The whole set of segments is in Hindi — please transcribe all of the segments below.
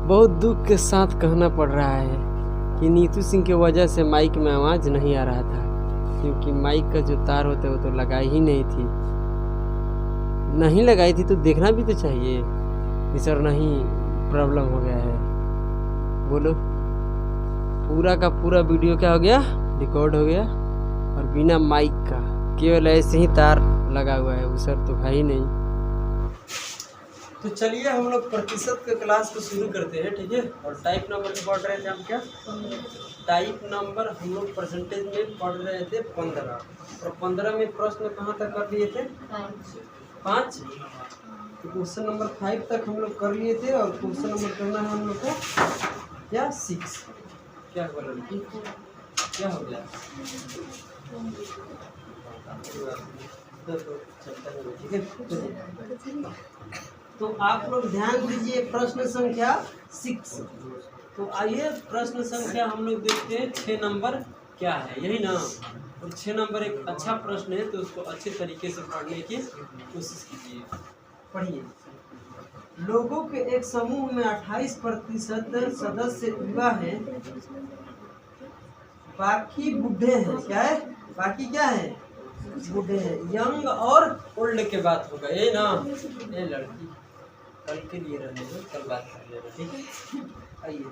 बहुत दुख के साथ कहना पड़ रहा है कि नीतू सिंह की वजह से माइक में आवाज़ नहीं आ रहा था, क्योंकि माइक का जो तार होता है वो तो लगाई ही नहीं थी। नहीं लगाई थी तो देखना भी तो चाहिए कि सर नहीं प्रॉब्लम हो गया है। बोलो, पूरा का पूरा वीडियो क्या हो गया, रिकॉर्ड हो गया, और बिना माइक का, केवल ऐसे ही तार लगा हुआ है, वो सर तो है ही नहीं। तो चलिए हम लोग प्रतिशत के क्लास को शुरू करते हैं, ठीक है। और टाइप नंबर में पढ़ रहे थे हम क्या, टाइप नंबर हम लोग परसेंटेज में पढ़ रहे थे 15, और 15 में प्रश्न कहाँ तक कर लिए थे, 5। तो क्वेश्चन नंबर 5 तक हम लोग कर लिए थे, और क्वेश्चन नंबर करना है हम लोग को क्या 6। क्या हुआ लड़की, क्या हो गया, ठीक है। तो आप लोग ध्यान दीजिए, प्रश्न संख्या 6। तो आइए प्रश्न संख्या हम लोग देखते हैं 6 नंबर क्या है, यही ना। और 6 नंबर एक अच्छा प्रश्न है, तो उसको अच्छे तरीके से पढ़ने की कोशिश कीजिए। पढ़िए, लोगों के एक समूह में 28% सदस्य युवा है, बाकी बूढ़े हैं। क्या है, बाकी क्या है, बूढ़े हैं। यंग और ओल्ड के बात होगा, ये ना। ये लड़की कल के लिए रहने दो, कल बात कर लेना, ठीक है। आइए,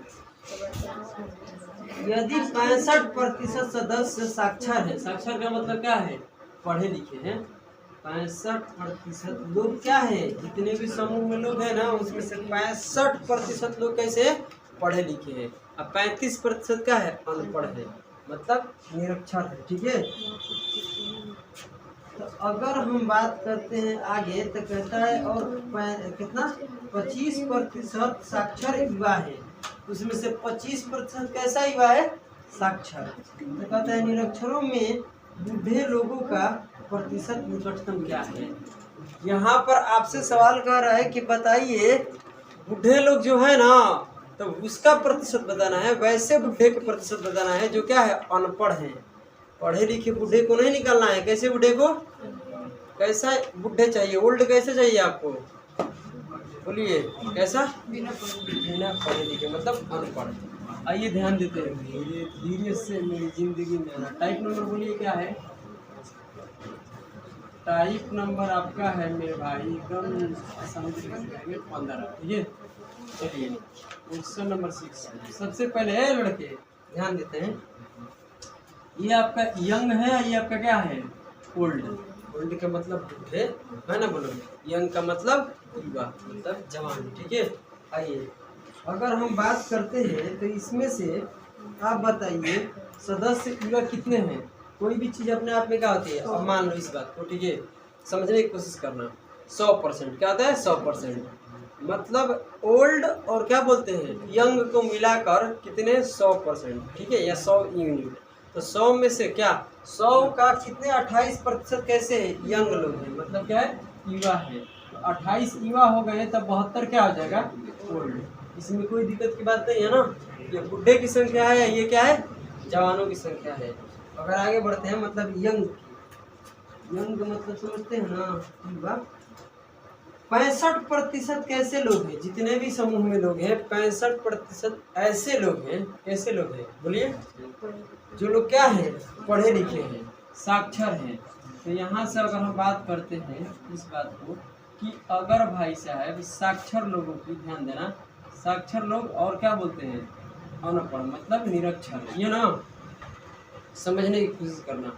यदि 65% सदस्य साक्षर है, साक्षर का मतलब क्या है, पढ़े लिखे हैं। 65% लोग क्या है, जितने भी समूह में लोग हैं ना, उसमें से 65% लोग कैसे पढ़े लिखे हैं, अब 35% क्या है, अनपढ़ है, मतलब निरक्षर है, ठीक है। तो अगर हम बात करते हैं आगे, तो कहता है और कितना 25% साक्षर युवा है, उसमें से 25% कैसा युवा है, साक्षर। तो कहता है निरक्षरों में बूढ़े लोगों का प्रतिशत निकटतम क्या है। यहाँ पर आपसे सवाल कर रहा है कि बताइए बूढ़े लोग जो है ना, तो उसका प्रतिशत बताना है, वैसे बूढ़े का प्रतिशत बताना है जो क्या है, अनपढ़ है। पढ़े लिखे बूढ़े को नहीं निकालना है, कैसे बूढ़े को, कैसा बूढ़े चाहिए, ओल्ड कैसे चाहिए आपको, बोलिए कैसा, बिना पढ़े लिखे मतलब अनपढ़। आइए ध्यान देते हैं, धीरे धीरे से मेरी जिंदगी में आना। टाइप नंबर बोलिए क्या है, टाइप नंबर आपका है मेरे भाई एकदम आसानी से 15, ठीक है। चलिए क्वेश्चन नंबर 6, सबसे पहले है लड़के, ध्यान देते हैं, ये आपका यंग है, ये आपका क्या है, ओल्ड। ओल्ड का मतलब बूढ़े है ना, बोलो। यंग का मतलब युवा, मतलब जवान, ठीक है। आइए, अगर हम बात करते हैं तो इसमें से आप बताइए सदस्य युवा कितने हैं। कोई भी चीज़ अपने आप में क्या होती है, अब मान लो इस बात को, ठीक है, समझने की कोशिश करना। 100% क्या होता है, 100%, मतलब ओल्ड और क्या बोलते हैं, यंग को मिलाकर कितने, 100%, ठीक है, या 100 यूनिट। तो 100 में से क्या, 100 का कितने 28% कैसे है, यंग लोग हैं, मतलब क्या है, युवा है। तो 28 युवा हो गए, तब 72 क्या हो जाएगा, ओल्ड। इसमें कोई दिक्कत की बात नहीं है ना। ये बुढ़े की संख्या है, ये क्या है, जवानों की संख्या है। अगर आगे बढ़ते हैं, मतलब यंग, यंग मतलब समझते हैं ना, युवा। 65% कैसे लोग हैं, जितने भी समूह में लोग हैं 65% ऐसे लोग हैं, कैसे लोग हैं, बोलिए, जो लोग क्या हैं, पढ़े लिखे हैं, साक्षर हैं। तो यहाँ से अगर हम बात करते हैं इस बात को कि अगर भाई साहब साक्षर लोगों की, ध्यान देना, साक्षर लोग और क्या बोलते हैं, अनपढ़ मतलब निरक्षर, ये ना समझने की कोशिश करना।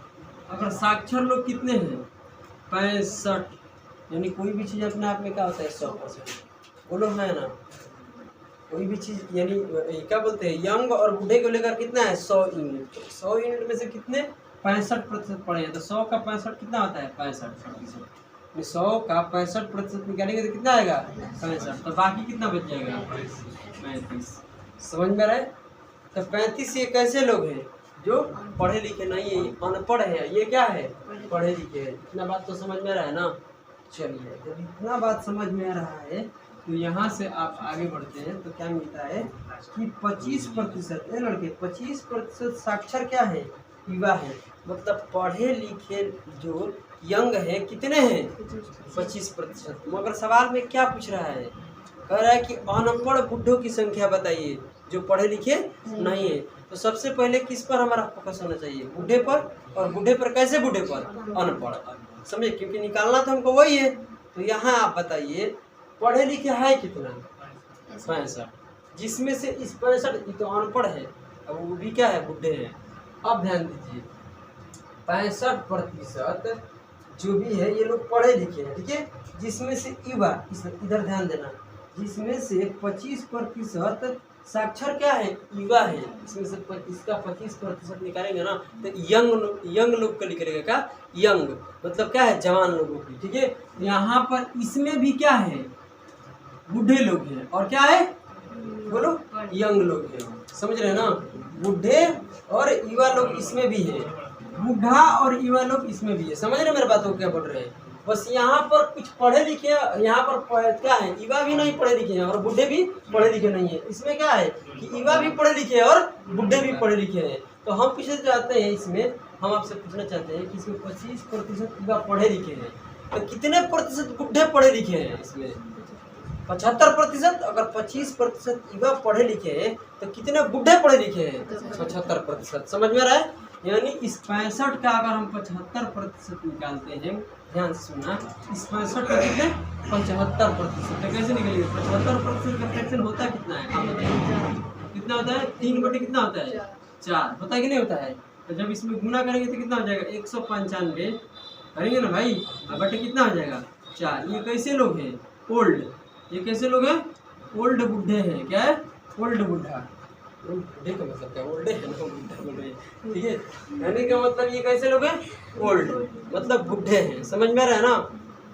अगर साक्षर लोग कितने हैं, 65, यानी कोई भी चीज़ अपने आप में क्या होता है, 100%, बोलो है ना। कोई भी चीज़ यानी क्या बोलते हैं, यंग और बूढ़े को लेकर कितना है, 100 यूनिट। 100 यूनिट में से कितने 65% पढ़े हैं, तो 100 का 65 कितना होता है, 65%। 100 का 65% निकालेंगे तो कितना आएगा, 65, तो बाकी कितना बच जाएगा, 35। समझ में रहे। तो 35 ये कैसे लोग हैं, जो पढ़े लिखे नहीं है, अनपढ़ है, ये क्या है, पढ़े लिखे है। इतना बात तो समझ में आ रहा है ना। चलिए, जब इतना बात समझ में आ रहा है, तो यहाँ से आप आगे बढ़ते हैं, तो क्या मिलता है कि 25% लड़के, 25% साक्षर क्या है, युवा है, मतलब पढ़े लिखे जो यंग है कितने हैं, 25%। मगर सवाल में क्या पूछ रहा है, कह रहा है कि अनपढ़ बुढ़ों की संख्या बताइए जो पढ़े लिखे नहीं है। तो सबसे पहले किस पर हमारा फोकस होना चाहिए? बूढ़े पर। और बूढ़े पर कैसे? बूढ़े पर अनपढ़, समझे, क्योंकि निकालना तो हमको वही है। तो यहाँ आप बताइए पढ़े लिखे है कितना? 65, जिसमें से इस 65 तो अनपढ़ है, अब वो भी क्या है? बूढ़े हैं। अब ध्यान दीजिए 65% जो भी है ये लोग पढ़े लिखे हैं, ठीक है, जिसमें से युवा, इधर ध्यान देना, जिसमें से 25% साक्षर क्या है? युवा है। इसमें से इसका 25% निकालेंगे ना तो यंग लोग का निकलेगा। क्या? यंग मतलब क्या है? जवान लोगों की, ठीक है। यहाँ पर इसमें भी क्या है? बूढ़े लोग हैं और क्या है? बोलो, यंग लोग हैं, समझ रहे हैं ना? बूढ़े और युवा लोग इसमें भी है, बूढ़ा और युवा लोग इसमें भी है, समझ रहे मेरे बातों को क्या बोल रहे हैं? बस यहाँ पर कुछ पढ़े लिखे, यहाँ पर क्या है? युवा भी नहीं पढ़े लिखे हैं और बूढ़े भी पढ़े लिखे नहीं है। इसमें क्या है कि युवा भी पढ़े लिखे हैं और बूढ़े भी पढ़े लिखे हैं। तो हम पूछना चाहते हैं, इसमें हम आपसे पूछना चाहते हैं कि इसमें 25% युवा पढ़े लिखे हैं, तो कितने प्रतिशत बूढ़े पढ़े लिखे हैं? इसमें 75%। अगर 25% युवा पढ़े लिखे हैं तो कितने बूढ़े पढ़े लिखे हैं? 75%। समझ में आ रहा है? यानी इस 65 का अगर हम 75% निकालते हैं, ध्यान से सुनना, इस 65 का कितने? 75%। तो कैसे निकलेंगे? 75% का फ्रैक्शन होता कितना है? आप बताइए कितना होता है? 3 कितना होता है? 4 होता है कि नहीं होता है? तो जब इसमें गुना करेंगे तो कितना हो जाएगा? 195 करेंगे ना भाई, बटे कितना हो जाएगा? 4। ये कैसे लोग हैं? ओल्ड। ये कैसे लोग हैं? ओल्ड बूढ़े हैं। क्या है? ओल्ड बूढ़ा। बूढ़े का मतलब क्या? ओल्ड है ना, बूढ़ा बोल रहे हैं, ठीक है। यानी का मतलब ये कैसे लोग हैं? ओल्ड मतलब बूढ़े हैं। समझ में आ रहा है ना?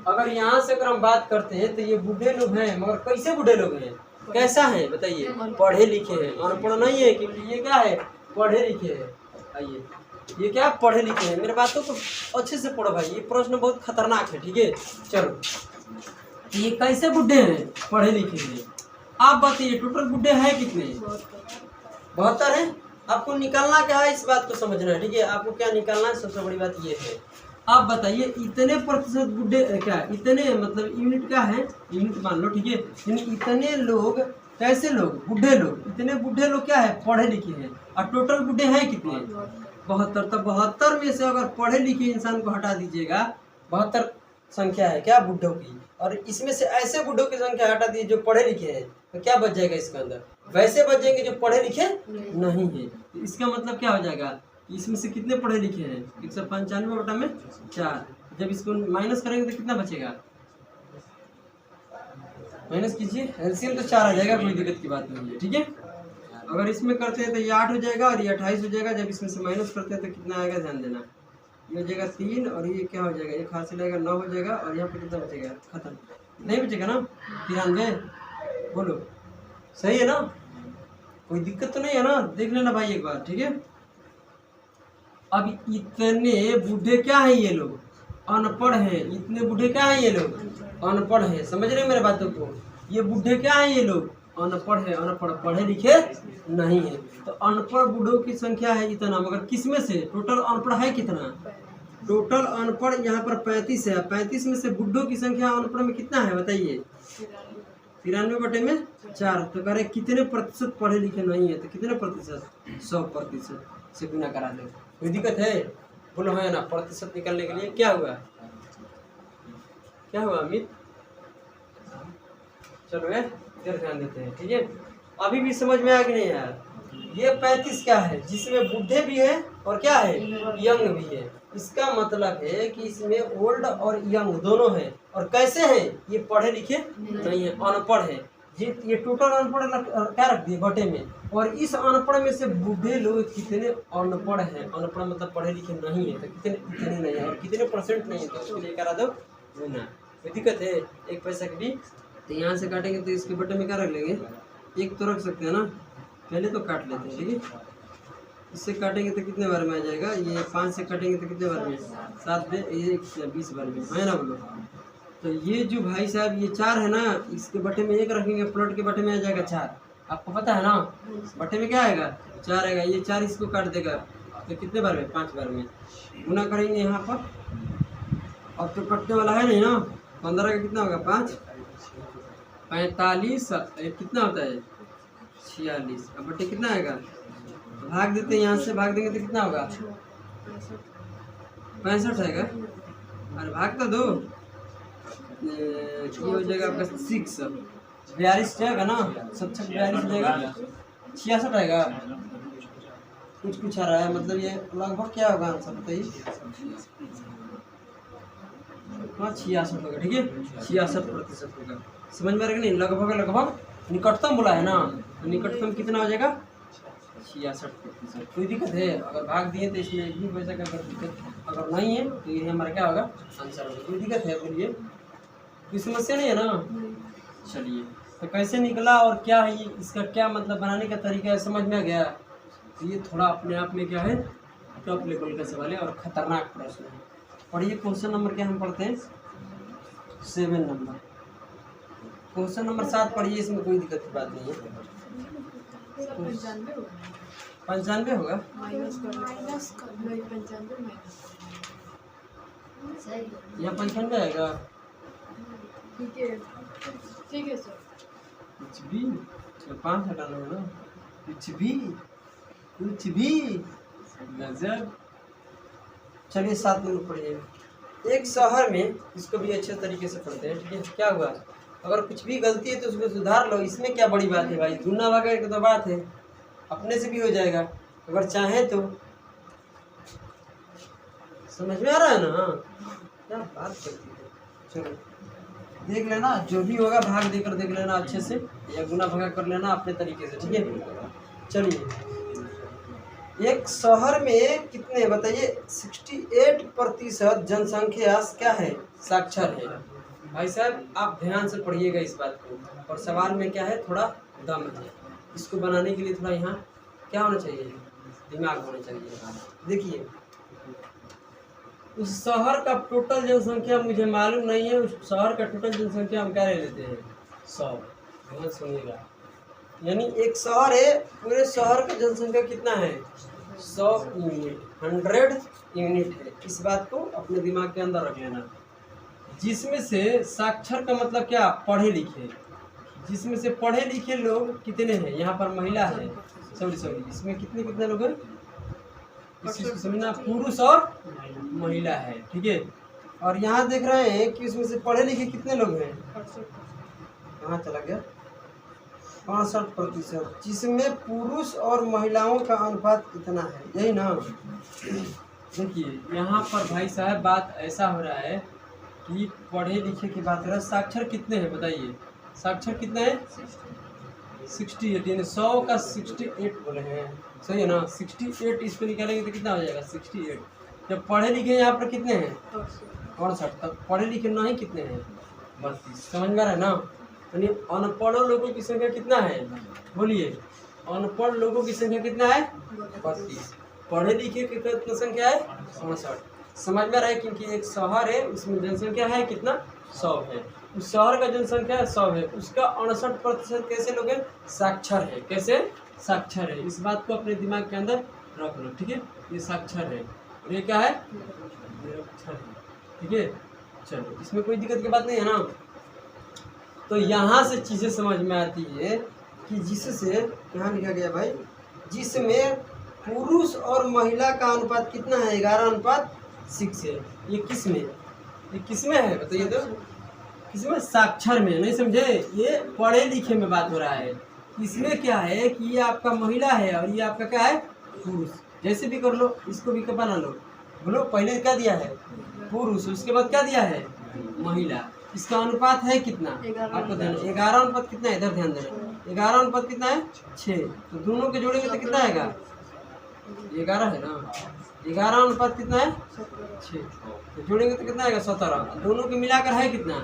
अगर यहाँ से अगर हम बात करते हैं तो ये बूढ़े लोग हैं, मगर कैसे बूढ़े लोग हैं? कैसा है बताइए? पढ़े लिखे हैं, अनपढ़ नहीं है, क्योंकि ये क्या है? पढ़े लिखे हैं। आइए, ये क्या? पढ़े लिखे हैं। मेरे बातों को अच्छे से पढ़ो भाई, ये प्रश्न बहुत खतरनाक है, ठीक है। चलो, ये कैसे बूढ़े हैं? पढ़े लिखे हैं। आप बताइए टोटल बूढ़े हैं कितने? 72 है। आपको निकालना क्या है? इस बात को समझना है, ठीक है। आपको क्या निकालना है? सबसे बड़ी बात ये है। आप बताइए इतने प्रतिशत बूढ़े क्या? इतने मतलब यूनिट क्या है? यूनिट मान लो, ठीक है। यानी इतने लोग, कैसे लोग? बूढ़े लोग। इतने बूढ़े लोग क्या है? पढ़े लिखे हैं। और टोटल बूढ़े हैं कितने? 72। तो 72 में से अगर पढ़े लिखे इंसान को हटा दीजिएगा, 72 संख्या है क्या बूढ़ों की, और इसमें से ऐसे बूढ़ों की संख्या हटा दी जो पढ़े लिखे हैं, तो क्या बच जाएगा इसके अंदर? वैसे बच जाएंगे जो पढ़े लिखे नहीं है। तो इसका मतलब क्या हो जाएगा? इसमें से कितने पढ़े लिखे हैं? 195 बटा में 4। जब इसको माइनस करेंगे तो कितना बचेगा? माइनस कीजिए, एलसीएम तो 4 आ जाएगा, कोई दिक्कत की बात नहीं है, ठीक है। अगर इसमें करते हैं तो ये 8 हो जाएगा और ये 28 हो जाएगा। जब इसमें से माइनस करते हैं तो कितना आएगा? ध्यान देना, ये हो जाएगा 3 और ये क्या हो जाएगा? 1 हाथ से लगेगा 9 हो जाएगा। और यहाँ पे कितना बचेगा? खत्म, नहीं बचेगा ना? 93। बोलो, सही है ना? कोई दिक्कत तो नहीं है ना? देख लेना भाई एक बार, ठीक है। अब इतने बूढ़े क्या है? ये लोग अनपढ़ हैं। इतने बूढ़े क्या है? ये लोग अनपढ़ हैं। समझ रहे मेरे बातों को? ये बूढ़े क्या है? ये लोग अनपढ़ है, अनपढ़, पढ़े लिखे नहीं है। तो अनपढ़ बूढ़ों की संख्या है इतना, मगर किसमें से? टोटल अनपढ़ है कितना? टोटल अनपढ़ यहाँ पर 35 है। 35 में से बूढ़ों की संख्या अनपढ़ में कितना है बताइए? 93 बटे में 4। तो कह रहे कितने प्रतिशत पढ़े लिखे नहीं है? तो कितने प्रतिशत? 100% से गुना करा दो। कोई दिक्कत है? बोलो है ना? प्रतिशत निकालने के लिए क्या हुआ? क्या हुआ अमित? चलो इधर ध्यान देते हैं, ठीक है। अभी भी समझ में आया कि नहीं यार? ये 35 क्या है? जिसमें बूढ़े भी है और क्या है? यंग भी है। इसका मतलब है कि इसमें ओल्ड और यंग दोनों है। और कैसे है? ये पढ़े लिखे नहीं है, अनपढ़ है। ये टोटल अनपढ़ क्या रख दिए? बटे में। और इस अनपढ़ में से बूढ़े लोग कितने अनपढ़ हैं? अनपढ़ मतलब पढ़े लिखे नहीं है, तो कितने? इतने नहीं है। और कितने परसेंट नहीं है? तो उसके लिए करा दो गुना। कोई दिक्कत है? 1 पैसा की भी। तो यहाँ से काटेंगे तो इसके बटे में क्या रख लेंगे? 1 तो रख सकते हैं ना, पहले तो काट लेते हैं, ठीक है। इससे काटेंगे तो कितने बार में आ जाएगा? ये 5 से काटेंगे तो कितने बार में? 7 में 20 बार में, है ना? बोलो। तो ये जो भाई साहब ये 4 है ना, इसके बटे में 1 रखेंगे, प्लॉट के बटे में आ जाएगा 4। आपको पता है ना? बटे में क्या आएगा? 4 आएगा। ये 4 इसको काट देगा तो कितने बार में? 5 बार में। गुना करेंगे यहाँ पर। अब तो कटने वाला है नहीं ना। 15 का कितना होगा? 5। 45 कितना होता है 46। अब बटे कितना आएगा, भाग देते हैं, यहाँ से भाग देंगे तो कितना होगा 65 आएगा। अरे भाग तो दो, ये हो जाएगा आपका 6 42 जाएगा ना, 42 जाएगा 66 आएगा। कुछ आ रहा है, मतलब ये लगभग क्या होगा आंसर बताइए। हाँ 66 होगा, ठीक है 66% होगा। समझ में आ रहा है नहीं, लगभग निकटतम बोला है ना, तो निकटतम कितना हो जाएगा 66%। कोई दिक्कत है, अगर भाग दिए तो इसमें एक भी पैसा का अगर दिक्कत अगर नहीं है तो ये हमारा क्या होगा आंसर होगा। कोई दिक्कत है बोलिए, कोई समस्या नहीं है ना। चलिए तो कैसे निकला और क्या है ये, इसका क्या मतलब बनाने का तरीका है, समझ में आ गया। तो ये थोड़ा अपने आप में क्या है टॉप लेवल का सवाल है और ख़तरनाक प्रश्न है। पढ़िए क्वेश्चन नंबर क्या हम पढ़ते हैं 7 नंबर, क्वेश्चन नंबर 7 पढ़िए, इसमें कोई दिक्कत की बात नहीं है। 95 होगा, यहाँ 95 आएगा। ठीक है सर, कुछ भी 5 हटाना है ना, कुछ भी गजब। चलिए 7 नंबर पढ़िए। एक शहर में, इसको भी अच्छे तरीके से पढ़ते हैं, ठीक है। क्या हुआ, अगर कुछ भी गलती है तो उसको सुधार लो, इसमें क्या बड़ी बात है भाई, गुना भागा की तो बात है, अपने से भी हो जाएगा अगर चाहे तो। समझ में आ रहा है ना, क्या बात करती है। चलो देख लेना, जो भी होगा भाग देकर देख लेना अच्छे से, या गुना भागा कर लेना अपने तरीके से, ठीक है। चलिए एक शहर में कितने बताइए 68% जनसंख्या क्या है साक्षर है। भाई साहब आप ध्यान से पढ़िएगा इस बात को, और सवाल में क्या है थोड़ा दम है, इसको बनाने के लिए थोड़ा यहाँ क्या होना चाहिए, दिमाग होना चाहिए। देखिए उस शहर का टोटल जनसंख्या मुझे मालूम नहीं है, उस शहर का टोटल जनसंख्या हम क्या ले लेते हैं 100। ध्यान सुनिएगा, यानी एक शहर है, पूरे शहर का जनसंख्या कितना है 100 यूनिट, 100 यूनिट है। इस बात को अपने दिमाग के अंदर रख लेना। जिसमें से साक्षर का मतलब क्या, पढ़े लिखे, जिसमें से पढ़े लिखे लोग कितने हैं, यहाँ पर महिला है, सॉरी इसमें कितने लोग हैं, इसको समझना, पुरुष और महिला है, ठीक है। और यहाँ देख रहे हैं कि इसमें से पढ़े लिखे कितने लोग हैं, कहाँ चला गया 65%, जिसमें पुरुष और महिलाओं का अनुपात कितना है, यही ना। देखिए यहाँ पर भाई साहब बात ऐसा हो रहा है कि पढ़े लिखे की बात करें, साक्षर कितने हैं बताइए, साक्षर कितने हैं 68, यानी 100 का 68 बोले हैं, सही है ना। 68 इसको निकालेंगे तो कितना हो जाएगा 68। जब पढ़े लिखे यहाँ पर कितने हैं 68, तब पढ़े लिखे नहीं कितने हैं 32। समझ में आ रहा है ना, यानी अनपढ़ लोगों की संख्या कितना है बोलिए, अनपढ़ लोगों की संख्या कितना है 32, पढ़े लिखे की कितना संख्या है 68। समझ में आ रहा है, क्योंकि एक शहर है उसमें जनसंख्या है कितना 100 है, उस शहर का जनसंख्या 100 है, उसका 68% कैसे लोग हैं साक्षर है, कैसे साक्षर है। इस बात को अपने दिमाग के अंदर रख लो, ठीक है। ये साक्षर है और ये क्या है निरक्षर है, ठीक है। चलो इसमें कोई दिक्कत की बात नहीं है ना। तो यहाँ से चीज़ें समझ में आती है कि जिससे यहाँ लिखा गया भाई, जिसमें पुरुष और महिला का अनुपात कितना है 11:6 है। ये किस में है बताइए तो, किसमें साक्षर में, नहीं समझे, ये पढ़े लिखे में बात हो रहा है। इसमें क्या है कि ये आपका महिला है और ये आपका क्या है पुरुष, जैसे भी कर लो, इसको भी बना लो, बोलो पहले क्या दिया है पुरुष, उसके बाद क्या दिया है महिला, इसका अनुपात है कितना आपको ध्यान, 11 अनुपात कितना है, इधर ध्यान देना, 11 अनुपात कितना है 6, तो दोनों के जोड़ेंगे तो कितना आएगा 11 है ना, 11 अनुपात कितना है 6, तो जोड़ेंगे तो कितना आएगा 17, दोनों के मिलाकर है कितना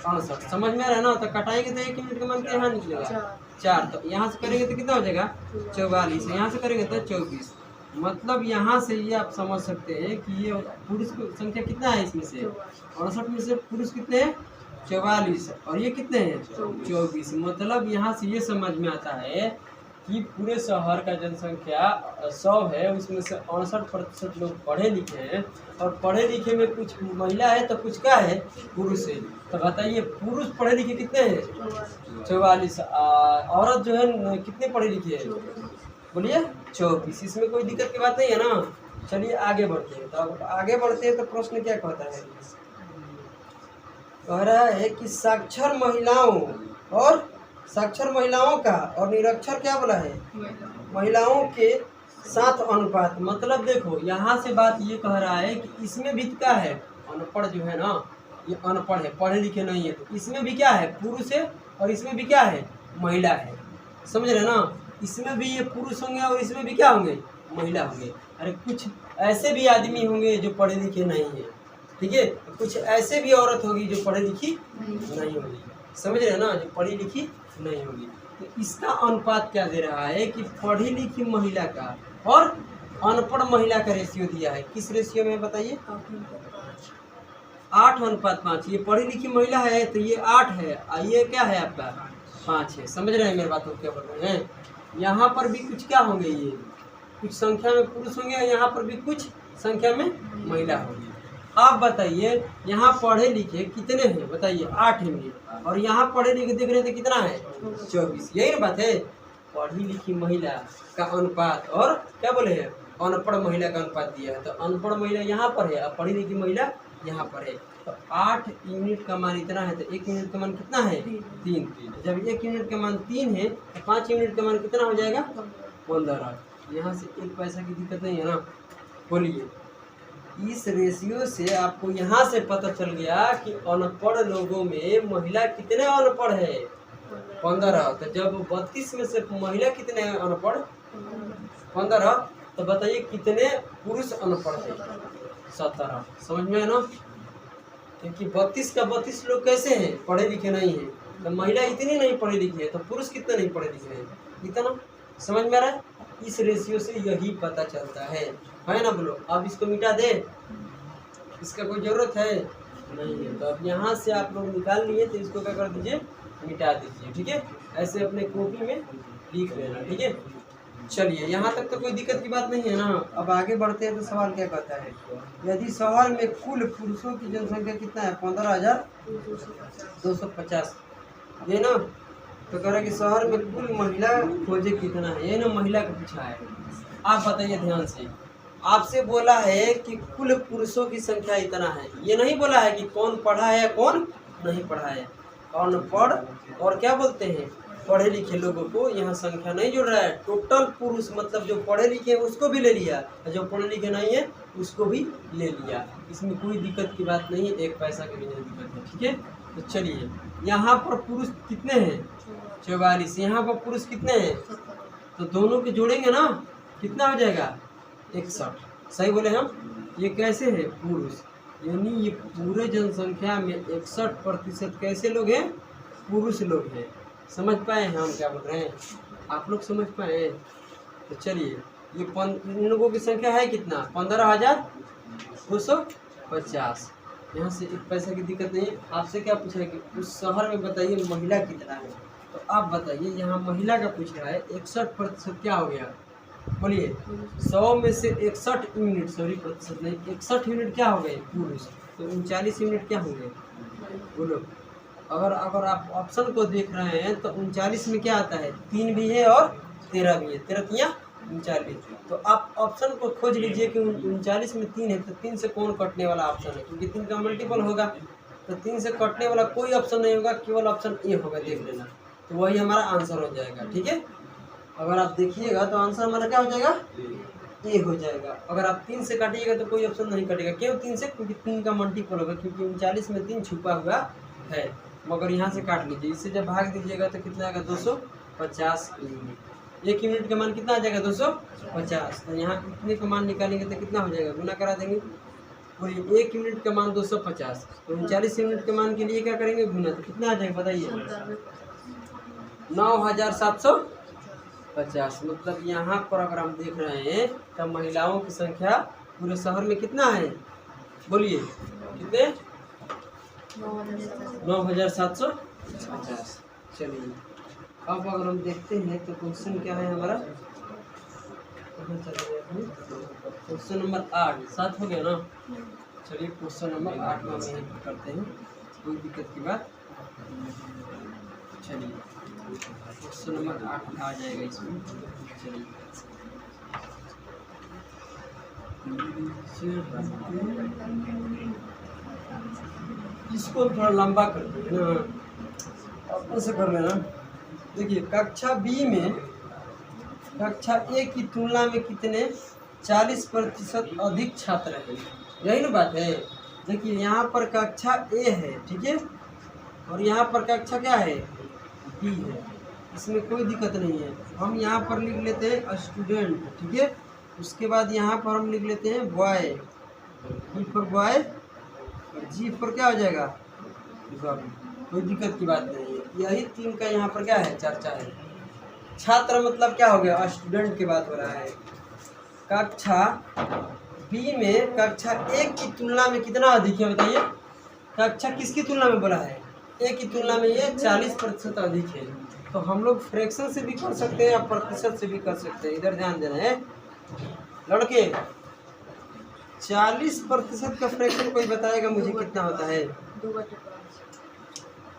68। समझ में आ रहा है ना। तो कटाएंगे तो 1 मिनट का मन यहाँ निकलेगा 4, तो यहाँ से करेंगे तो कितना हो जाएगा 44, यहाँ से करेंगे तो 24। मतलब यहाँ से ये आप समझ सकते हैं कि ये पुरुष की संख्या कितना है, इसमें से 68 में से पुरुष कितने हैं 44 और ये कितने हैं 24। मतलब यहाँ से ये समझ में आता है कि पूरे शहर का जनसंख्या 100 है, उसमें से 68% लोग पढ़े लिखे हैं, और पढ़े लिखे में कुछ महिला है तो कुछ क्या है, पुरुष है। तो बताइए पुरुष पढ़े लिखे कितने हैं? 44। औरत जो है कितने पढ़े लिखे हैं? बोलिए 24। इसमें कोई दिक्कत की बात नहीं है ना। चलिए आगे बढ़ते हैं। तो अब आगे बढ़ते हैं तो प्रश्न क्या कहता है, कह रहा है कि साक्षर महिलाओं का और निरक्षर क्या बोला है, महिलाओं के साथ अनुपात। मतलब देखो यहाँ से बात ये कह रहा है कि इसमें भी क्या है, अनपढ़ जो है ना, ये अनपढ़ है, पढ़े लिखे नहीं है, तो इसमें भी क्या है, पुरुष है, और इसमें भी क्या है, महिला है। समझ रहे ना, इसमें भी ये पुरुष होंगे और इसमें भी क्या होंगे, महिला होंगे। अरे कुछ ऐसे भी आदमी होंगे जो पढ़े लिखे नहीं है, ठीक है, कुछ ऐसे भी औरत होगी जो पढ़ी लिखी नहीं होगी। समझ रहे ना, जो पढ़ी लिखी नहीं होगी। तो इसका अनुपात क्या दे रहा है कि पढ़ी लिखी महिला का और अनपढ़ महिला का रेशियो दिया है। किस रेशियो में बताइए, 8:5। ये पढ़ी लिखी महिला है तो ये 8 है, और ये क्या है आपका 5 है। समझ रहे हैं मेरे बात को, क्या बोल रहे हैं। यहाँ पर भी कुछ क्या होंगे, ये कुछ संख्या में पुरुष होंगे, और यहाँ पर भी कुछ संख्या में महिला होगी। आप बताइए यहाँ पढ़े लिखे कितने हैं, बताइए 8 हैं, और यहाँ पढ़े लिखे देख रहे थे कितना है, 24। यही ना बात है, पढ़ी लिखी महिला का अनुपात और क्या बोले हैं, अनपढ़ महिला का अनुपात दिया है। तो अनपढ़ महिला यहाँ पर है और पढ़ी लिखी महिला यहाँ पर है। तो 8 यूनिट का मान इतना है, तो 1 यूनिट का मान कितना है, 3। जब 1 यूनिट का मान 3 है तो 5 यूनिट का मान कितना हो जाएगा, 15। यहाँ से 1 पैसा की दिक्कत नहीं है ना। बोलिए, इस रेशियो से आपको यहाँ से पता चल गया कि अनपढ़ लोगों में महिला कितने अनपढ़ है, 15। तो जब 32 में से महिला कितने अनपढ़, 15, तो बताइए कितने पुरुष अनपढ़ है, 17। समझ में है ना, क्योंकि 32 का 32 लोग कैसे हैं, पढ़े लिखे नहीं हैं। तो महिला इतनी नहीं पढ़ी लिखी है, तो पुरुष कितने नहीं पढ़े लिखे हैं, इतना। समझ में आ रहा है, इस रेशियो से यही पता चलता है ना। बोलो, अब इसको मिटा दे, इसका कोई ज़रूरत है नहीं है। तो अब यहाँ से आप लोग निकाल लिए, तो इसको क्या कर दीजिए, मिटा दीजिए, ठीक है। ऐसे अपने कॉपी में लिख लेना, ठीक है। चलिए यहाँ तक तो कोई दिक्कत की बात नहीं है ना। अब आगे बढ़ते हैं तो सवाल क्या कहता है, यदि शहर में कुल पुरुषों की जनसंख्या कितना है, 15,250, ये ना। तो कह रहा है कि शहर में कुल महिला खोजे कितना है, ये ना महिला का पूछा है। आप बताइए ध्यान से, आपसे बोला है कि कुल पुरुषों की संख्या इतना है, ये नहीं बोला है कि कौन पढ़ा है कौन नहीं पढ़ा है। अनपढ़ और क्या बोलते हैं, पढ़े लिखे लोगों को यहाँ संख्या नहीं जुड़ रहा है। टोटल पुरुष मतलब जो पढ़े लिखे हैं उसको भी ले लिया, और जो पढ़े लिखे नहीं है उसको भी ले लिया। इसमें कोई दिक्कत की बात नहीं है, 1 पैसा की भी नहीं दिक्कत है, ठीक है। तो चलिए, यहाँ पर पुरुष कितने हैं, 44। यहाँ पर पुरुष कितने हैं, तो दोनों के जोड़ेंगे ना, कितना हो जाएगा, 61। सही बोले हम। ये कैसे है, पुरुष, यानी ये पूरे जनसंख्या में 61% कैसे लोग हैं, पुरुष लोग हैं। समझ पाए हैं हम क्या बोल रहे हैं, आप लोग समझ पाए हैं। तो चलिए, ये इन लोगों की संख्या है कितना, 15,250। यहाँ से 1 पैसा की दिक्कत नहीं है। आपसे क्या पूछ रहा है कि उस शहर में बताइए महिला कितना है। तो आप बताइए, यहाँ महिला का पूछ रहा है, 61% क्या हो गया, बोलिए। 100 में से 61 यूनिट, सॉरी प्रतिशत नहीं, 61 यूनिट क्या हो गए, पुरुष। तो 39 यूनिट क्या होंगे, बोलो। अगर आप ऑप्शन को देख रहे हैं तो 39 में क्या आता है, 3 भी है और 13 भी है, 13 39। तो आप ऑप्शन को खोज लीजिए कि 39 में 3 है, तो 3 से कौन कटने वाला ऑप्शन है, क्योंकि 3 का मल्टीपल होगा। तो 3 से कटने वाला कोई ऑप्शन नहीं होगा, केवल ऑप्शन ए होगा, देख लेना। तो वही हमारा आंसर हो जाएगा, ठीक है। अगर आप देखिएगा तो आंसर हमारा क्या हो जाएगा, ए हो जाएगा। अगर आप 3 से काटिएगा तो कोई ऑप्शन नहीं कटेगा, क्यों 3 से, क्योंकि 3 का मल्टीपल होगा, क्योंकि 39 में 3 छुपा हुआ है। मगर यहाँ से काट लीजिए, इससे जब भाग दीजिएगा तो कितना आएगा, 250 यूनिट। 1 यूनिट का मान कितना आ जाएगा, 250। तो यहाँ इतने का मान निकालेंगे तो कितना हो जाएगा, गुना करा देंगे। और 1 यूनिट का मान 250, तो 39 यूनिट के मान के लिए क्या करेंगे, गुना। तो कितना आ जाएगा बताइए, 9,750। मतलब यहाँ पर अगर हम देख रहे हैं तो महिलाओं की संख्या पूरे शहर में कितना है, बोलिए कितने, 9,750। चलिए अब अगर हम देखते हैं तो क्वेश्चन क्या है हमारा, कहाँ चला गया अपने, क्वेश्चन नंबर 8 7 हो गया ना। चलिए क्वेश्चन नंबर 8 में हम यहीं करते हैं, कोई दिक्कत की बात। चलिए क्वेश्चन नंबर 8 आ जाएगा इसमें। चलिए इसको थोड़ा लंबा कर दें ना, अपन से कर लेना। देखिए कक्षा बी में कक्षा ए की तुलना में कितने 40% अधिक छात्र हैं, यही ना बात है। देखिए यहाँ पर कक्षा ए है, ठीक है, और यहाँ पर कक्षा क्या है, बी है, इसमें कोई दिक्कत नहीं है। हम यहाँ पर लिख लेते हैं स्टूडेंट, ठीक है। उसके बाद यहाँ पर हम लिख लेते हैं बॉय, बी फॉर बॉय और जी फॉर क्या हो जाएगा, गर्ल। कोई दिक्कत की बात नहीं है। यही तीन का यहाँ पर क्या है, चर्चा है। छात्र मतलब क्या हो गया, स्टूडेंट की बात हो रहा है। कक्षा बी में कक्षा ए की तुलना में कितना अधिक है बताइए। कक्षा किसकी तुलना में बोला है, ए की तुलना में ये 40% अधिक है। तो हम लोग फ्रैक्शन से भी कर सकते हैं या प्रतिशत से भी कर सकते हैं। इधर ध्यान देना है लड़के, 40% का फ्रैक्शन कोई बताएगा मुझे कितना होता है,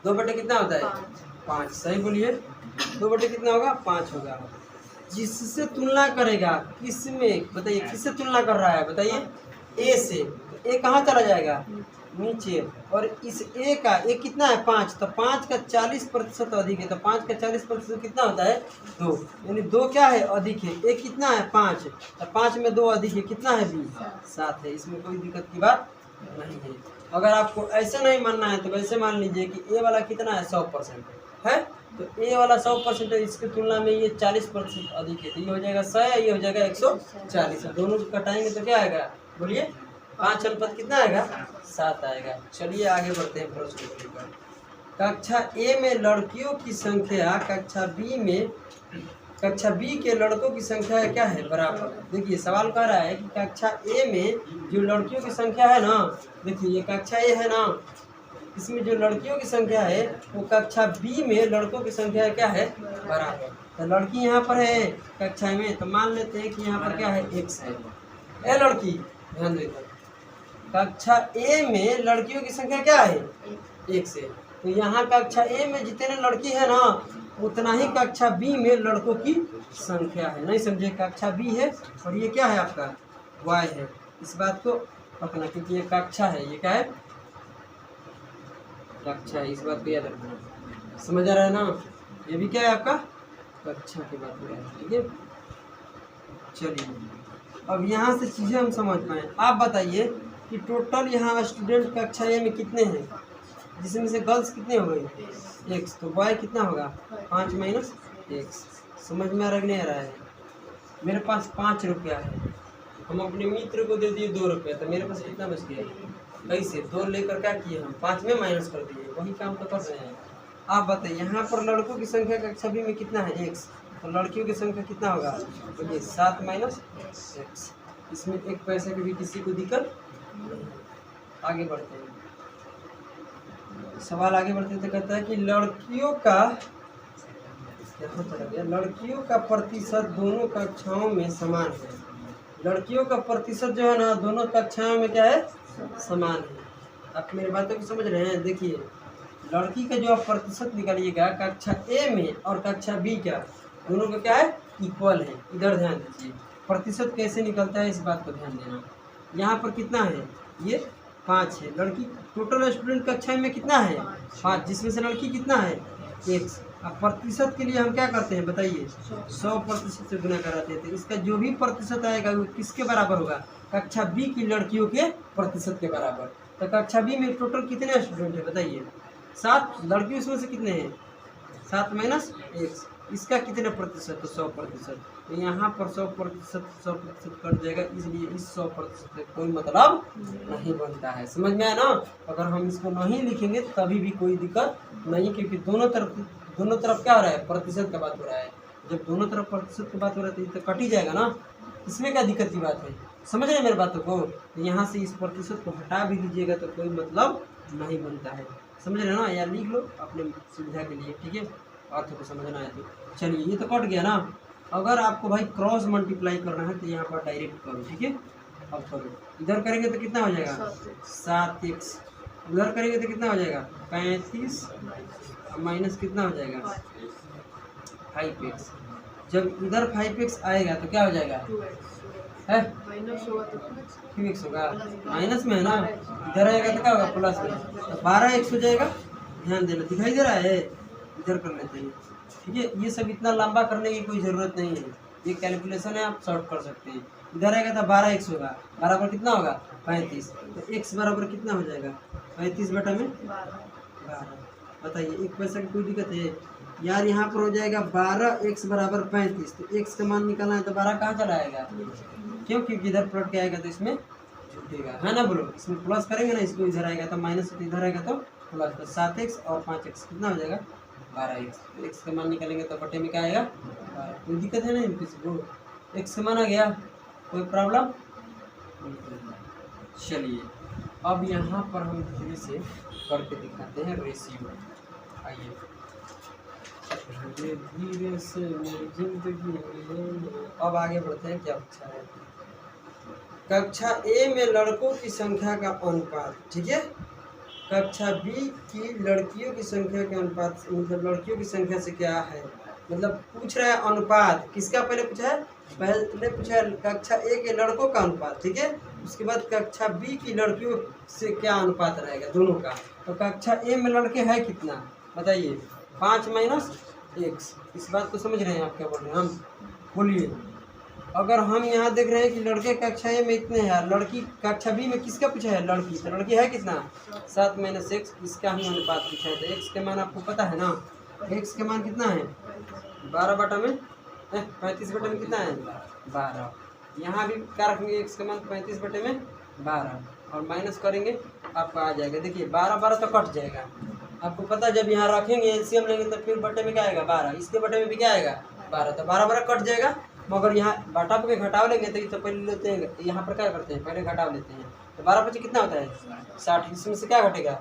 2 बटे कितना होता है, 5। सही बोलिए, 2 बटे कितना होगा, 5 होगा। जिससे तुलना करेगा किस में बताइए, किससे तुलना कर रहा है बताइए, ए से। तो ए कहाँ चला जाएगा, नीचे। और इस ए का ए कितना है, 5, तो 5 का 40% अधिक है। तो 5 का 40% कितना होता है, 2, यानी 2 क्या है, अधिक है। ए कितना है, 5, तो 5 में 2 अधिक है, कितना है, 7 है। इसमें कोई दिक्कत की बात नहीं है। अगर आपको ऐसे नहीं मानना है तो वैसे मान लीजिए कि ए वाला कितना है, 100% है। तो ए वाला 100% है, इसकी तुलना में ये 40% अधिक है। तो ये हो जाएगा 100, ये हो जाएगा 140। दोनों को कटाएंगे तो क्या आएगा, बोलिए, 5 अनुपात कितना आएगा, 7 आएगा। चलिए आगे बढ़ते हैं प्रश्न को लेकर। कक्षा ए में लड़कियों की संख्या कक्षा बी के लड़कों की संख्या क्या है, बराबर। देखिए सवाल कह रहा है कि कक्षा ए में जो लड़कियों की संख्या है ना, देखिए ये कक्षा ए है ना, इसमें जो लड़कियों की संख्या है वो कक्षा बी में लड़कों की संख्या क्या है, बराबर। तो लड़की यहाँ पर है कक्षा में, तो मान लेते हैं कि यहाँ पर क्या है, x है। ए लड़की ध्यान देकर, कक्षा ए में लड़कियों की संख्या क्या है, 1 है। तो यहाँ कक्षा ए में जितने लड़की है ना, उतना ही कक्षा बी में लड़कों की संख्या है। नहीं समझे, कक्षा बी है और ये क्या है आपका, y है। इस बात को रखना, क्योंकि ये कक्षा है, ये क्या है, कक्षा है। इस बात को याद रखना, समझ आ रहा है ना। ये भी क्या है आपका, कक्षा की बात हो रहा है, ठीक है। चलिए अब यहाँ से चीज़ें हम समझ पाए। आप बताइए कि टोटल यहाँ स्टूडेंट कक्षा ए में कितने हैं, जिसमें से गर्ल्स कितने हो गई, x। तो बॉय कितना होगा, 5 माइनस x। समझ में आ रहा नहीं आ रहा है। मेरे पास 5 रुपया है, हम अपने मित्र को दे दिए 2 रुपया, तो मेरे पास कितना बच गया, कैसे 2 लेकर क्या किए हम, 5 में माइनस कर दिए। वही काम तो कर रहे हैं। आप बताइए यहाँ पर लड़कों की संख्या कक्षा बी में कितना है, x। तो लड़कियों की संख्या कितना होगा, तो ये 7 माइनस x। इसमें 1 पैसे की भी किसी को दिक्कत नहीं। आगे बढ़ते हैं, सवाल आगे बढ़ते तो कहता है कि लड़कियों का प्रतिशत दोनों कक्षाओं में समान है। लड़कियों का प्रतिशत जो है ना, दोनों कक्षाओं में क्या है, समान है। आप मेरी बातों को समझ रहे हैं। देखिए लड़की का जो आप प्रतिशत निकालिएगा कक्षा ए में और कक्षा बी का, दोनों का क्या है, इक्वल है। इधर ध्यान दीजिए, प्रतिशत कैसे निकलता है इस बात को ध्यान देना। यहाँ पर कितना है, ये 5 है। लड़की टोटल स्टूडेंट कक्षा में कितना है, 5, जिसमें से लड़की कितना है, 1। अब प्रतिशत के लिए हम क्या करते हैं बताइए, 100% से गुना कराते थे। इसका जो भी प्रतिशत आएगा वो किसके बराबर होगा, कक्षा बी की लड़कियों के प्रतिशत के बराबर। तो कक्षा बी में टोटल कितने स्टूडेंट है बताइए, 7। लड़की उसमें से कितने हैं, 7 माइनस 1। इसका कितने प्रतिशत, तो 100%। तो यहाँ पर 100% कट जाएगा, इसलिए इस 100% से कोई मतलब नहीं बनता है। समझ में आया ना। अगर हम इसको नहीं लिखेंगे तभी भी कोई दिक्कत नहीं, क्योंकि दोनों तरफ क्या हो रहा है, प्रतिशत का बात हो रहा है। जब दोनों तरफ प्रतिशत की बात हो रहा है तो कट ही जाएगा ना, इसमें क्या दिक्कत की बात है। समझ रहे मेरे बातों को। तो यहाँ से इस प्रतिशत को हटा भी दीजिएगा तो कोई मतलब नहीं बनता है। समझ रहे हो ना, या लिख लो अपने सुविधा के लिए, ठीक है। बातों को समझना है तो। चलिए ये तो कट गया ना। अगर आपको भाई क्रॉस मल्टीप्लाई करना है तो यहाँ पर डायरेक्ट करो, ठीक है। अब करो, इधर करेंगे तो कितना हो जाएगा 7x, उधर करेंगे तो कितना हो जाएगा 35, माइनस कितना हो जाएगा 5x। जब इधर 5x आएगा तो क्या हो जाएगा है क्यों x होगा, माइनस में है ना, इधर आएगा तो क्या होगा प्लस में, तो 12x हो जाएगा। ध्यान देना, दिखाई दे रहा है, इधर कर लेते हैं, ठीक है। ये सब इतना लंबा करने की कोई ज़रूरत नहीं है, ये कैलकुलेशन है, आप सॉल्व कर सकते हैं। इधर आएगा तो 12x होगा, बराबर कितना होगा 35, तो x बराबर कितना हो जाएगा 35 बटा में 12। बताइए एक पैसा की कोई दिक्कत है यार। यहाँ पर हो जाएगा 12x बराबर 35, तो x का मान निकालना है तो 12 कहाँ चला आएगा, क्यों, क्योंकि इधर प्लट के आएगा तो इसमें छूटेगा, है ना। बोलो, इसमें प्लस करेंगे ना, इसको इधर आएगा तो माइनस, तो इधर आएगा तो प्लस, तो 7x और 5x कितना हो जाएगा 12x। तो x का मान निकालेंगे तो बटे में क्या आएगा 12। कोई दिक्कत है नहीं किसी को, x का मान आ गया, कोई प्रॉब्लम। चलिए अब यहाँ पर हम धीरे से करके दिखाते हैं रेशियो। आइए धीरे से मेरी जिंदगी में। अब आगे बढ़ते हैं, क्या पूछा है। कक्षा ए में लड़कों की संख्या का अनुपात, ठीक है। कक्षा बी की लड़कियों की संख्या के अनुपात, मतलब लड़कियों की संख्या से क्या है, मतलब पूछ रहा है अनुपात किसका, पहले पूछा है, पहले पूछा है कक्षा ए के लड़कों का अनुपात, ठीक है। उसके बाद कक्षा बी की लड़कियों से क्या अनुपात रहेगा दोनों का। तो कक्षा ए में लड़के हैं कितना बताइए, 5 माइनस x। इस बात को समझ रहे हैं आप, क्या बोल रहे हैं हम, बोलिए। अगर हम यहाँ देख रहे हैं कि लड़के कक्षा ए में इतने हैं, लड़की कक्षा बी में किसका पूछा है, लड़की, तो लड़की है कितना 7 माइनस x, इसका ही अनुपात पूछा है। तो x के मान आपको पता है ना, x के मान कितना है 12 बटा में 35 बटे में कितना है 12। यहाँ भी क्या रखेंगे, x का मान 35 बटे में 12 और माइनस करेंगे आपको आ जाएगा। देखिए 12 12 तो कट जाएगा, आपको पता है जब यहाँ रखेंगे एलसीएम लेंगे तो फिर बटे में क्या आएगा 12, इसके बटे में भी क्या आएगा 12, तो 12 12 कट जाएगा। मगर यहाँ बटा के घटाव लेंगे तो पहले लेते हैं, यहाँ पर क्या करते हैं पहले घटाव लेते हैं, तो 12 25 कितना होता है 60, इसमें से क्या घटेगा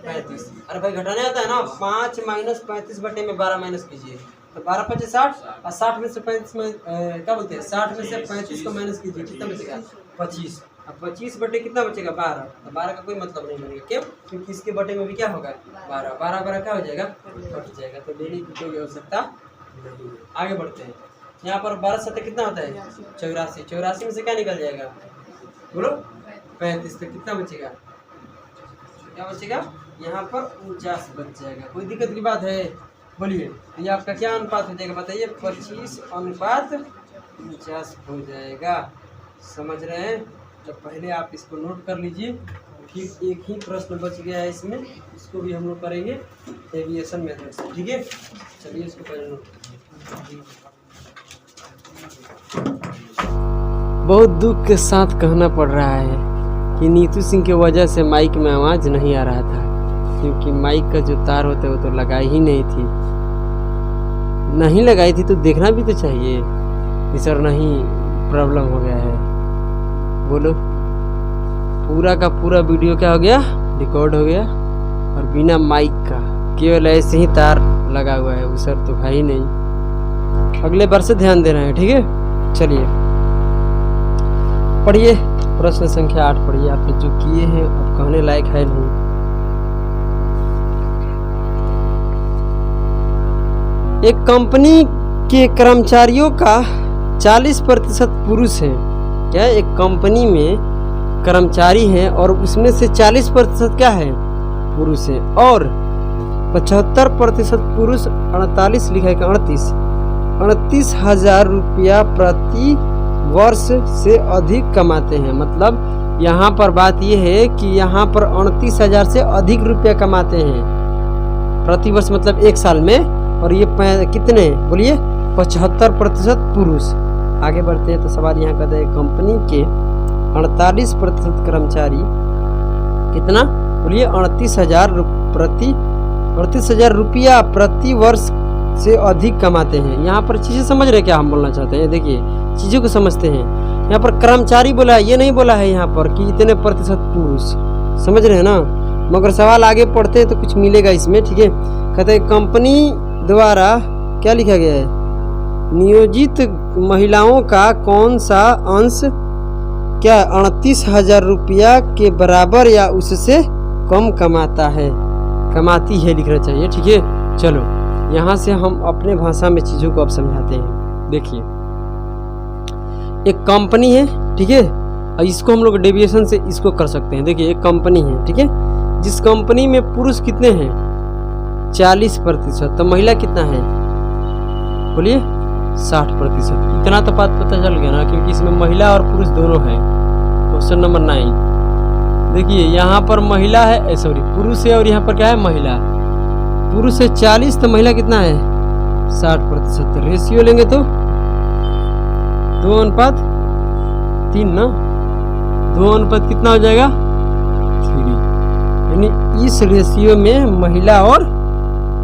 35। अरे भाई घटाने आता है ना, 5 माइनस 35 बटे में 12 माइनस कीजिए, तो 12 25 60 और 60 में से 35 में क्या बोलते हैं 60 में से 35 को माइनस कीजिए, कितना बचेगा 25। अब 25 बटे कितना बचेगा 12, तो 12 का कोई मतलब नहीं बनेगा, क्यों, क्योंकि इसके बटे में भी क्या होगा 12 12 12 क्या हो जाएगा कट जाएगा, तो लेने की कोई आवश्यकता नहीं। आगे बढ़ते हैं, यहाँ पर 12 सत्तर कितना होता है 84, 84 में से क्या निकल जाएगा बोलो 35, तो कितना बचेगा, क्या बचेगा यहाँ पर 49 बच जाएगा। कोई दिक्कत की बात है बोलिए, ये आपका क्या अनुपात हो जाएगा बताइए, 25 अनुपात 49 हो जाएगा। समझ रहे हैं, तो पहले आप इसको नोट कर लीजिए। फिर एक ही प्रश्न बच गया है इसमें, इसको भी हम लोग करेंगे एविएशन मेथड से, ठीक है। चलिए इसको पहले नोट कीजिए। बहुत दुख के साथ कहना पड़ रहा है कि नीतू सिंह की वजह से माइक में आवाज़ नहीं आ रहा था, क्योंकि माइक का जो तार होता है वो तो लगाई ही नहीं थी, नहीं लगाई थी तो देखना भी तो चाहिए कि सर नहीं प्रॉब्लम हो गया है। बोलो, पूरा का पूरा वीडियो क्या हो गया रिकॉर्ड हो गया, और बिना माइक का केवल ऐसे ही तार लगा हुआ है, वो सर तो है ही नहीं। अगले बार से ध्यान देना है, ठीक है। चलिए पढ़िए प्रश्न संख्या 8 पढ़िए, आपने जो किए हैं अब कहने लायक है नहीं। एक कंपनी के कर्मचारियों का 40% पुरुष हैं। क्या एक कंपनी में कर्मचारी हैं और उसमें से 40% क्या है पुरुष हैं, और 75% पुरुष 48 लिखा है 38,000 रुपया प्रति वर्ष से अधिक कमाते हैं। मतलब यहाँ पर बात यह है कि यहाँ पर 29,000 से अधिक रुपया कमाते हैं प्रति वर्ष, मतलब एक साल में, और ये कितने बोलिए 75% पुरुष। आगे बढ़ते हैं तो सवाल यहाँ कहता है कंपनी के 48% कर्मचारी कितना बोलिए 38,000 रुपया प्रति वर्ष से अधिक कमाते हैं। यहाँ पर चीज़ें समझ रहे क्या हम बोलना चाहते हैं, देखिए चीज़ों को समझते हैं। यहाँ पर कर्मचारी बोला है, ये नहीं बोला है यहाँ पर कि इतने प्रतिशत पुरुष, समझ रहे हैं ना। मगर सवाल आगे पढ़ते हैं तो कुछ मिलेगा इसमें, ठीक है। कहते हैं कंपनी द्वारा क्या लिखा गया है, नियोजित महिलाओं का कौन सा अंश क्या 38,000 रुपया के बराबर या उससे कम कमाता है, कमाती है लिखना चाहिए। ठीक है, चलो यहाँ से हम अपने भाषा में चीज़ों को अब समझाते हैं। देखिए, एक कंपनी है, ठीक है, और इसको हम लोग डेविएशन से इसको कर सकते हैं। देखिए, एक कंपनी है, ठीक है, जिस कंपनी में पुरुष कितने हैं 40%, तो महिला कितना है बोलिए 60%। इतना तो बात पता चल गया ना, क्योंकि इसमें महिला और पुरुष दोनों हैं। क्वेश्चन नंबर 9 देखिए, यहाँ पर महिला है, सॉरी पुरुष है, और यहाँ पर क्या है महिला। पुरुष है 40 तो महिला कितना है 60%। रेशियो लेंगे तो 2:3 ना, 2 कितना हो जाएगा 3, यानी इस रेशियो में महिला और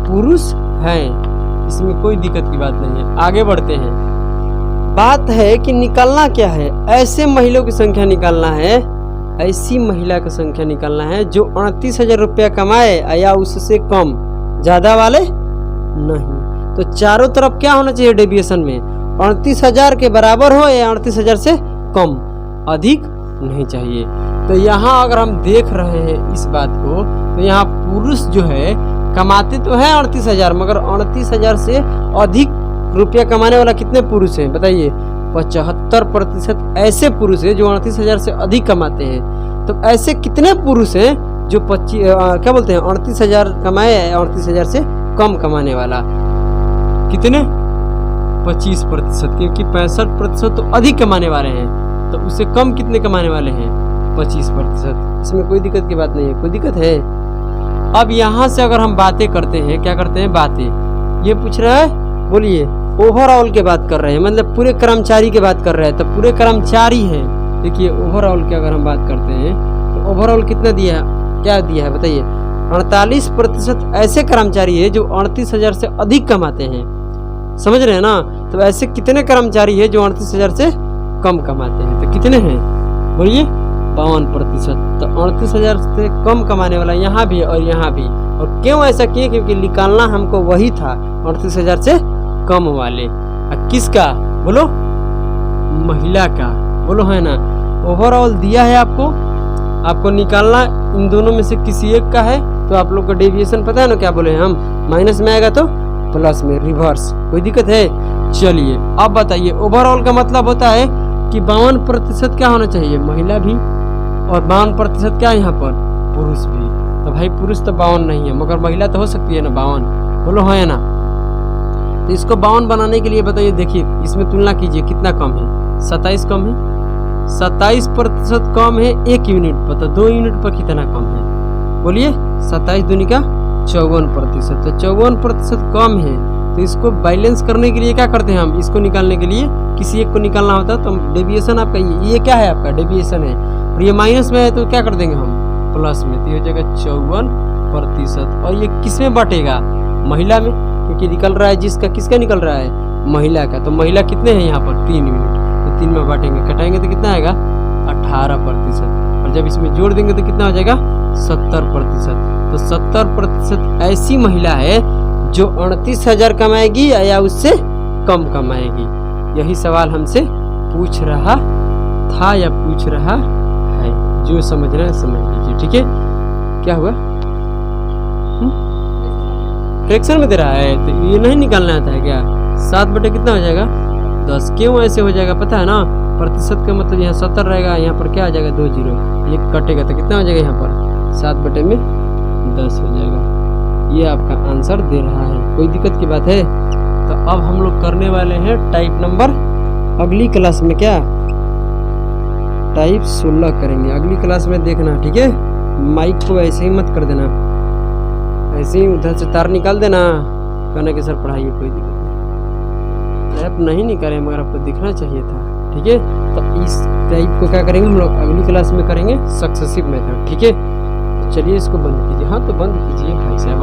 पुरुष हैं। इसमें कोई दिक्कत की बात नहीं है। आगे बढ़ते हैं। बात है कि निकालना क्या है, ऐसे महिलाओं की संख्या निकालना है, ऐसी महिला की संख्या निकालना है जो 38,000 रुपया कमाए या उससे कम, ज़्यादा वाले नहीं। तो चारों तरफ क्या होना चाहिए डेविएशन में, 38,000 के बराबर हो या 38,000 से कम, अधिक नहीं चाहिए। तो यहाँ अगर हम देख रहे हैं इस बात को, तो यहाँ पुरुष जो है कमाते तो है 38,000, मगर 38,000 से अधिक रुपया कमाने वाला कितने पुरुष हैं बताइए, 75% ऐसे पुरुष हैं जो 38,000 से अधिक कमाते हैं। तो ऐसे कितने पुरुष हैं जो 38,000 कमाए, 38,000 से कम कमाने वाला कितने 25%, क्योंकि 65% तो अधिक कमाने वाले हैं, तो उससे कम कितने कमाने वाले हैं 25%। इसमें कोई दिक्कत की बात नहीं है, कोई दिक्कत है। अब यहाँ से अगर हम बातें करते हैं, क्या करते हैं बातें, ये पूछ रहा है बोलिए ओवरऑल के बात कर रहे हैं, मतलब पूरे कर्मचारी के बात कर रहे हैं, तो पूरे कर्मचारी हैं। देखिए ओवरऑल की अगर हम बात करते हैं तो ओवरऑल कितना दिया है, क्या दिया है बताइए, 48% ऐसे कर्मचारी है जो 38,000 से अधिक कमाते हैं। समझ रहे हैं ना, तो ऐसे कितने कर्मचारी है जो 38,000 से कम कमाते हैं, तो कितने हैं बोलिए 52%। तो 38,000 से कम कमाने वाला यहाँ भी और यहाँ भी। और क्यों ऐसा किए, क्योंकि निकालना हमको वही था 38,000 से कम वाले। किसका बोलो, महिला का, बोलो है ना। ओवरऑल दिया है आपको निकालना इन दोनों में से किसी एक का है, तो आप लोग को डेविएशन पता है ना, क्या बोले हम, माइनस में आएगा तो प्लस में, रिवर्स, कोई दिक्कत है। चलिए अब बताइए, ओवरऑल का मतलब होता है कि 52% क्या होना चाहिए महिला भी, और 52% क्या यहाँ पर पुरुष भी। तो भाई पुरुष तो 52 नहीं है, मगर महिला तो हो सकती है ना 52, बोलो है ना। तो इसको 52 बनाने के लिए बताइए, देखिए इसमें तुलना कीजिए कितना कम है, 27 कम है, 27% कम है 1 यूनिट पर, तो 2 यूनिट पर कितना कम है बोलिए, 27 दूनी का 54%, तो 54% कम है। तो इसको बैलेंस करने के लिए क्या करते हैं हम, इसको निकालने के लिए किसी एक को निकालना होता है, तो डेविएशन आपका ये क्या है, आपका डेविएशन है, और ये माइनस में है तो क्या कर देंगे हम प्लस में, तो ये हो जाएगा 54%। और ये किस में बटेगा, महिला में, क्योंकि निकल रहा है जिसका, किसका निकल रहा है महिला का। तो महिला कितने हैं यहाँ पर 3 यूनिट, तो 3 में बांटेंगे, कटाएंगे तो कितना आएगा 18%, और जब इसमें जोड़ देंगे तो कितना हो जाएगा 70%। तो 70% ऐसी महिला है जो 38,000 कमाएगी या उससे कम कमाएगी। यही सवाल हमसे पूछ रहा था या पूछ रहा है, जो समझ रहे हैं समझ लीजिए, ठीक है। क्या हुआ, फ्रैक्शन में दे रहा है, तो ये नहीं निकालना आता है क्या, 7 बटे कितना हो जाएगा 10। क्यों ऐसे हो जाएगा पता है ना, प्रतिशत का मतलब यहाँ 70 रहेगा, यहाँ पर क्या आ जाएगा 2 जीरो, ये कटेगा तो कितना हो जाएगा यहाँ पर 7 बटे में 10 हो जाएगा। ये आपका आंसर दे रहा है, कोई दिक्कत की बात है। तो अब हम लोग करने वाले हैं टाइप नंबर, अगली क्लास में क्या टाइप 16 करेंगे, अगली क्लास में देखना, ठीक है। माइक को ऐसे ही मत कर देना, ऐसे ही उधर से तार निकाल देना, कहना कि सर पढ़ाइए, कोई दिक्कत नहीं। टाइप नहीं निकाले मगर आपको दिखना चाहिए था, ठीक है। तो इस टाइप को क्या करेंगे हम लोग अगली क्लास में करेंगे, सक्सेसिव मेथड, ठीक है। चलिए इसको बंद कीजिए, हाँ तो बंद कीजिए भाई साहब।